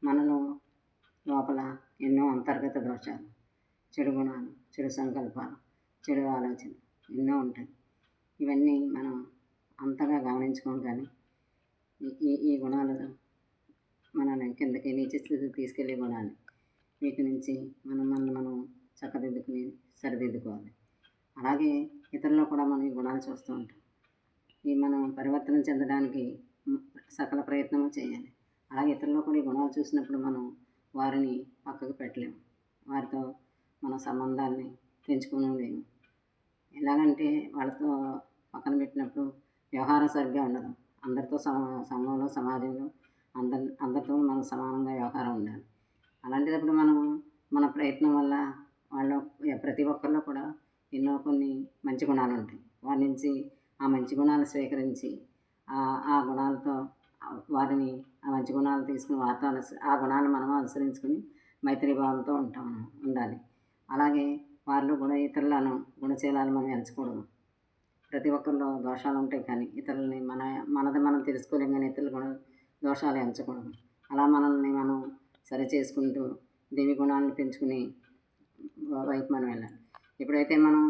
మనలో లోపల ఎన్నో అంతర్గత దోషాలు, చెడు గుణాలు, చెడు సంకల్పాలు, చెడు ఆలోచన ఎన్నో ఉంటాయి. ఇవన్నీ మనం అంతగా గమనించుకోం, కానీ ఈ ఈ ఈ గుణాలు మనల్ని కిందకి నీచ స్థితికి తీసుకెళ్ళే గుణాలు. వీటి నుంచి మనం చక్కదిద్దుకుని సరిదిద్దుకోవాలి. అలాగే ఇతరుల్లో కూడా మనం ఈ గుణాలు చూస్తూ ఉంటాం. ఈ మనం పరివర్తన చెందడానికి సకల ప్రయత్నము చేయాలి. అలాగే ఇతరుల్లో కూడా ఈ గుణాలు చూసినప్పుడు మనం వారిని పక్కకు పెట్టలేము, వారితో మన సంబంధాన్ని తెంచుకోలేము. ఎలాగంటే వాళ్ళతో పక్కన పెట్టినప్పుడు వ్యవహారం సరిగ్గా ఉండదు. అందరితో సంఘంలో సమాజంలో అందరితో మనం సమానంగా వ్యవహారం ఉండాలి. అలాంటిదప్పుడు మనం మన ప్రయత్నం వల్ల ప్రతి ఒక్కరిలో కూడా ఎన్నో కొన్ని మంచి గుణాలు ఉంటాయి. వారి నుంచి ఆ మంచి గుణాలు స్వీకరించి ఆ గుణాలతో వారిని ఆ మంచి గుణాలు తీసుకుని వారితో ఆ గుణాలను మనం అనుసరించుకుని మైత్రీభావంతో ఉండాలి. అలాగే వారిలో కూడా ఇతరులను గుణశీలాలు మనం ఎంచకూడదు. ప్రతి ఒక్కరిలో దోషాలు ఉంటాయి, కానీ ఇతరులని మనది మనం తెలుసుకోలేం, కానీ ఇతరుల దోషాలు ఎంచకూడదు. అలా మనల్ని మనం సరి చేసుకుంటూ దేవి గుణాలను పెంచుకుని వైపు మనం వెళ్ళాలి. ఎప్పుడైతే మనం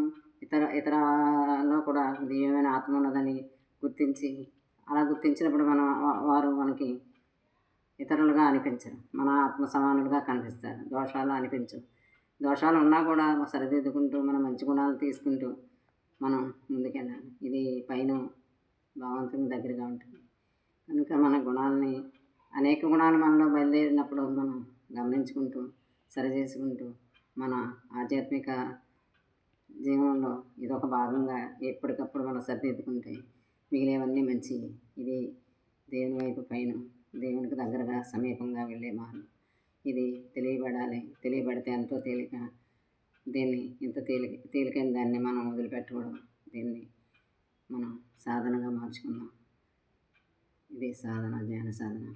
ఇతరలో కూడా దివ్యమైన ఆత్మ ఉన్నదని గుర్తించి అలా గుర్తించినప్పుడు వారు మనకి ఇతరులుగా అనిపించరు, మన ఆత్మ సమానులుగా కనిపిస్తారు. దోషాలు అనిపించవు. దోషాలు ఉన్నా కూడా సరిదిద్దుకుంటూ మనం మంచి గుణాలు తీసుకుంటూ మనం ముందుకెళ్ళాలి. ఇది పైన భగవంతుని దగ్గరగా ఉంటుంది. కనుక మన గుణాలని అనేక గుణాలు మనలో బయలుదేరినప్పుడు మనం గమనించుకుంటూ సరిచేసుకుంటూ మన ఆధ్యాత్మిక జీవనంలో ఇదొక భాగంగా ఎప్పటికప్పుడు మనం సరిదిద్దుకుంటే మిగిలేవన్నీ మంచివి. ఇది దేవుని వైపు పైన దేవునికి దగ్గరగా సమీపంగా వెళ్ళే మార్గం. ఇది తెలియబడితే ఎంతో తేలిక. ఇంత తేలికైన దాన్ని మనం వదిలిపెట్టకూడదు. దీన్ని మనం సాధనగా మార్చుకుందాం. ఇది ధ్యాన సాధన.